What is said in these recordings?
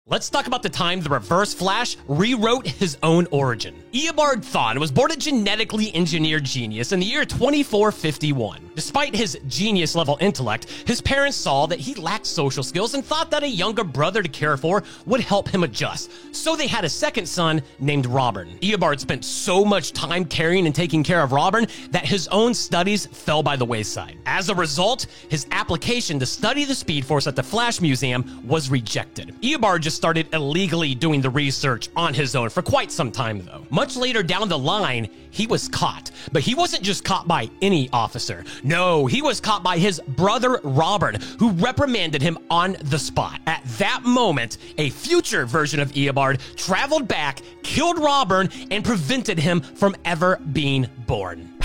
Let's talk about the time the Reverse Flash rewrote his own origin. Eobard Thawne was born a genetically engineered genius in the year 2451. Despite his genius-level intellect, his parents saw that he lacked social skills and thought that a younger brother to care for would help him adjust, so they had a second son named Robin. Eobard spent so much time caring and taking care of Robin that his own studies fell by the wayside. As a result, his application to study the Speed Force at the Flash Museum was rejected. Eobard just started illegally doing the research on his own for quite some time, though. Much later down the line, he was caught. But he wasn't just caught by any officer. No, he was caught by his brother Robin, who reprimanded him on the spot. At that moment, a future version of Eobard traveled back, killed Robin, and prevented him from ever being born.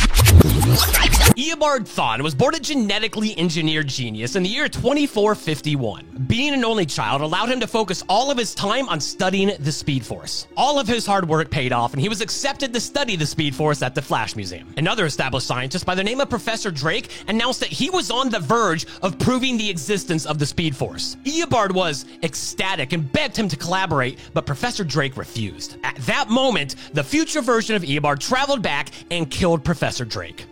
Eobard Thawne was born a genetically engineered genius in the year 2451. Being an only child allowed him to focus all of his time on studying the Speed Force. All of his hard work paid off, and he was accepted to study the Speed Force at the Flash Museum. Another established scientist by the name of Professor Drake announced that he was on the verge of proving the existence of the Speed Force. Eobard was ecstatic and begged him to collaborate, but Professor Drake refused. At that moment, the future version of Eobard traveled back and killed Professor Drake.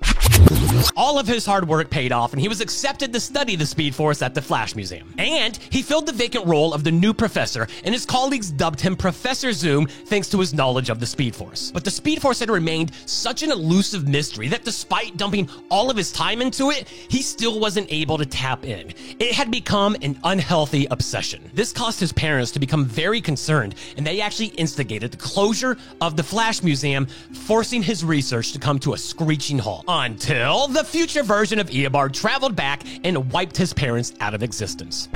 All of his hard work paid off, and he was accepted to study the Speed Force at the Flash Museum. And he filled the vacant role of the new professor, and his colleagues dubbed him Professor Zoom thanks to his knowledge of the Speed Force. But the Speed Force had remained such an elusive mystery that despite dumping all of his time into it, he still wasn't able to tap in. It had become an unhealthy obsession. This caused his parents to become very concerned, and they actually instigated the closure of the Flash Museum, forcing his research to come to a screeching halt. Until the future version of Eobard traveled back and wiped his parents out of existence.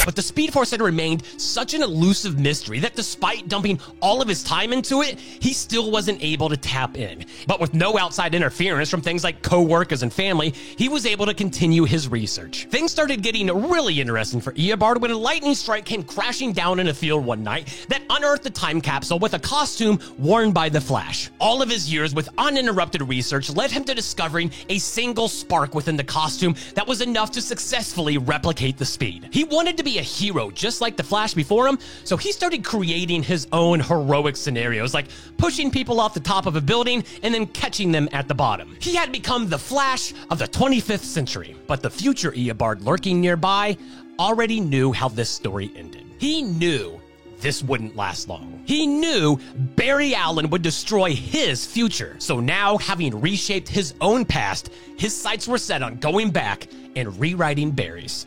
But the Speed Force had remained such an elusive mystery that despite dumping all of his time into it, he still wasn't able to tap in. But with no outside interference from things like co-workers and family, he was able to continue his research. Things started getting really interesting for Eobard when a lightning strike came crashing down in a field one night that unearthed a time capsule with a costume worn by the Flash. All of his years with uninterrupted research led him to discovering a single spark within the costume that was enough to successfully replicate the speed. He wanted to be a hero just like the Flash before him, so he started creating his own heroic scenarios, like pushing people off the top of a building and then catching them at the bottom. He had become the Flash of the 25th century, but the future Eobard lurking nearby already knew how this story ended. He knew this wouldn't last long. He knew Barry Allen would destroy his future. So now, having reshaped his own past, his sights were set on going back and rewriting Barry's.